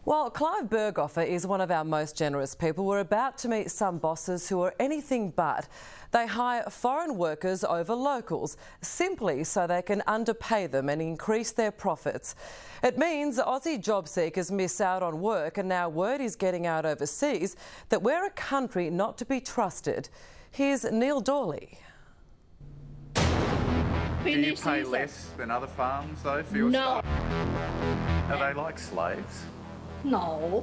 While Clive Berghofer is one of our most generous people, we're about to meet some bosses who are anything but. They hire foreign workers over locals, simply so they can underpay them and increase their profits. It means Aussie job seekers miss out on work, and now word is getting out overseas that we're a country not to be trusted. Here's Neil Doorley. Do you pay less than other farms, though, for your staff? Are they like slaves? No.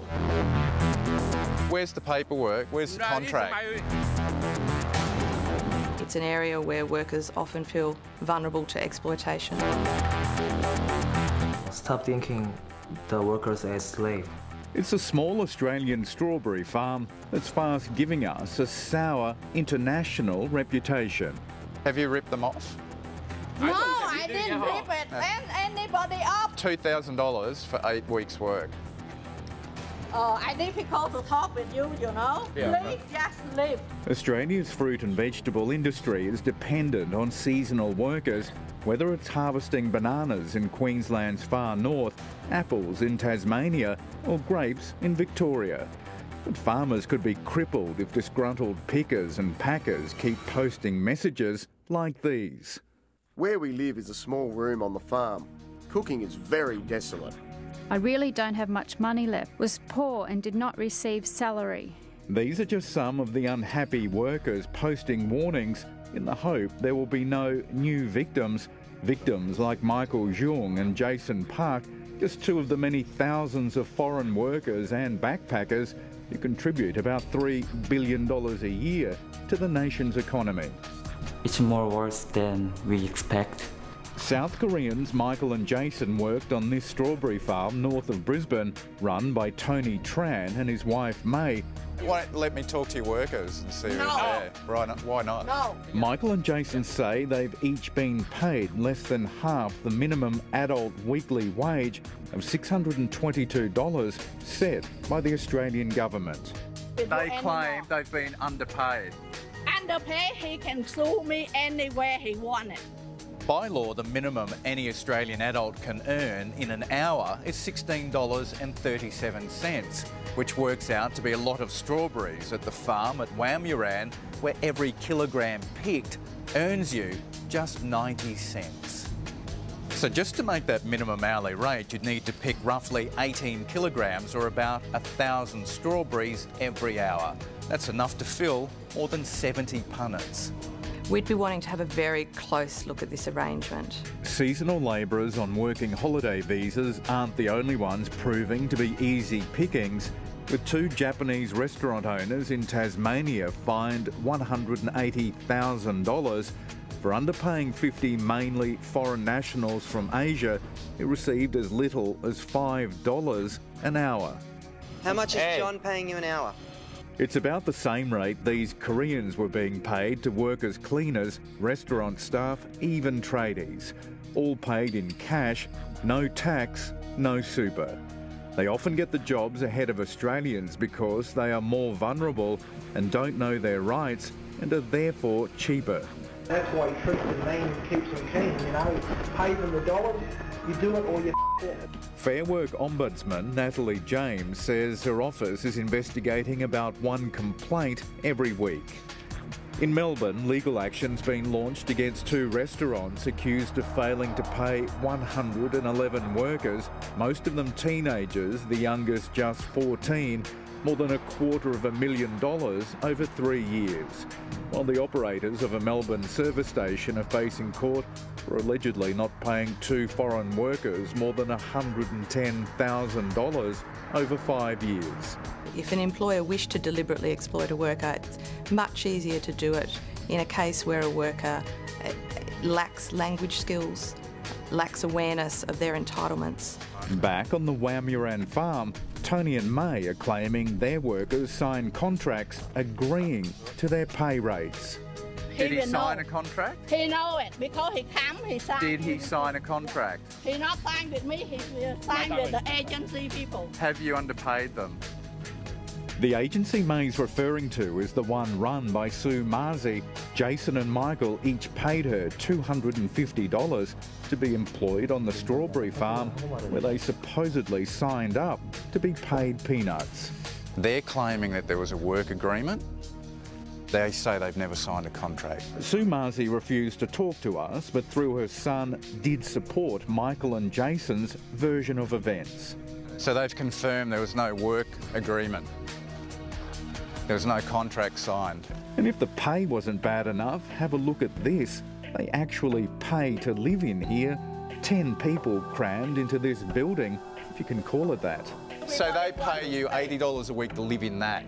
Where's the paperwork? Where's the contract? It's an area where workers often feel vulnerable to exploitation. Stop thinking the workers as slaves. It's a small Australian strawberry farm that's fast giving us a sour international reputation. Have you ripped them off? No, I didn't rip it anybody off. $2,000 for 8 weeks' work. I difficult to talk with you, you know. Yeah. Please just leave. Australia's fruit and vegetable industry is dependent on seasonal workers, whether it's harvesting bananas in Queensland's far north, apples in Tasmania, or grapes in Victoria. But farmers could be crippled if disgruntled pickers and packers keep posting messages like these. Where we live is a small room on the farm. Cooking is very desolate. I really don't have much money left, was poor and did not receive salary. These are just some of the unhappy workers posting warnings in the hope there will be no new victims. Victims like Michael Zhung and Jason Park, just two of the many thousands of foreign workers and backpackers who contribute about $3 billion a year to the nation's economy. It's more worse than we expect. South Koreans Michael and Jason worked on this strawberry farm north of Brisbane, run by Tony Tran and his wife May. Why don't let me talk to your workers and see who's there? Right, why not? No. Michael and Jason say they've each been paid less than half the minimum adult weekly wage of $622 set by the Australian government. They claim they've been underpaid. Underpaid, he can sue me anywhere he wanted. By law, the minimum any Australian adult can earn in an hour is $16.37, which works out to be a lot of strawberries at the farm at Wamuran, where every kilogram picked earns you just 90 cents. So just to make that minimum hourly rate, you'd need to pick roughly 18 kilograms or about 1,000 strawberries every hour. That's enough to fill more than 70 punnets. We'd be wanting to have a very close look at this arrangement. Seasonal labourers on working holiday visas aren't the only ones proving to be easy pickings, with two Japanese restaurant owners in Tasmania fined $180,000 for underpaying 50 mainly foreign nationals from Asia who received as little as $5 an hour. How much is John paying you an hour? It's about the same rate these Koreans were being paid to work as cleaners, restaurant staff, even tradies. All paid in cash, no tax, no super. They often get the jobs ahead of Australians because they are more vulnerable and don't know their rights and are therefore cheaper. That's why he treats them mean and keeps them keen, you know. Pay them the dollars, you do it or you it. Fair Work Ombudsman Natalie James says her office is investigating about one complaint every week. In Melbourne, legal action's been launched against two restaurants accused of failing to pay 111 workers, most of them teenagers, the youngest just 14, more than $250,000 over 3 years. While the operators of a Melbourne service station are facing court for allegedly not paying two foreign workers more than $110,000 over 5 years. If an employer wished to deliberately exploit a worker, it's much easier to do it in a case where a worker lacks language skills, lacks awareness of their entitlements. Back on the Wamuran farm, Tony and May are claiming their workers signed contracts agreeing to their pay rates. Did he sign a contract? He know it because he come, he signed. Did he sign a contract? He not signed with me, he signed with the agency people. Have you underpaid them? The agency May's referring to is the one run by Sue Marzi. Jason and Michael each paid her $250 to be employed on the strawberry farm where they supposedly signed up to be paid peanuts. They're claiming that there was a work agreement. They say they've never signed a contract. Sue Marzi refused to talk to us, but through her son did support Michael and Jason's version of events. So they've confirmed there was no work agreement. There was no contract signed. And if the pay wasn't bad enough, have a look at this. They actually pay to live in here. 10 people crammed into this building, if you can call it that. So they pay you $80 a week to live in that?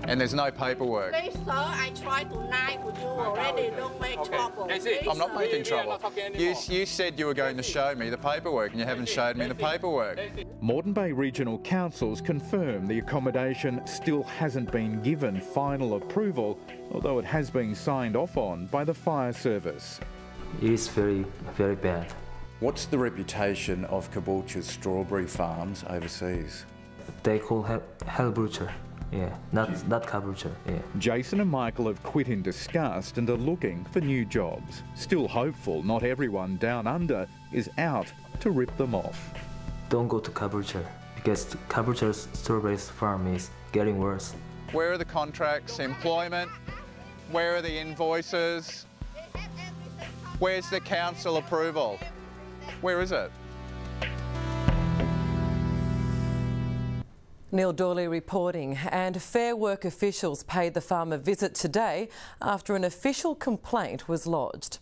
And there's no paperwork? Please, sir, I tried to lie to you already. Don't make trouble. Please, I'm not making trouble. You said you were going to show me the paperwork and you haven't showed me the paperwork. Moreton Bay Regional Councils confirm the accommodation still hasn't been given final approval, although it has been signed off on by the fire service. It is very, very bad. What's the reputation of Caboolture's strawberry farms overseas? They call hell butcher. Yeah, not Caboolture, yeah. Jason and Michael have quit in disgust and are looking for new jobs. Still hopeful not everyone down under is out to rip them off. Don't go to Caboolture because Caboolture's strawberry farm is getting worse. Where are the contracts, employment? Where are the invoices? Where's the council approval? Where is it? Neil Doorley reporting, and Fair Work officials paid the farm a visit today after an official complaint was lodged.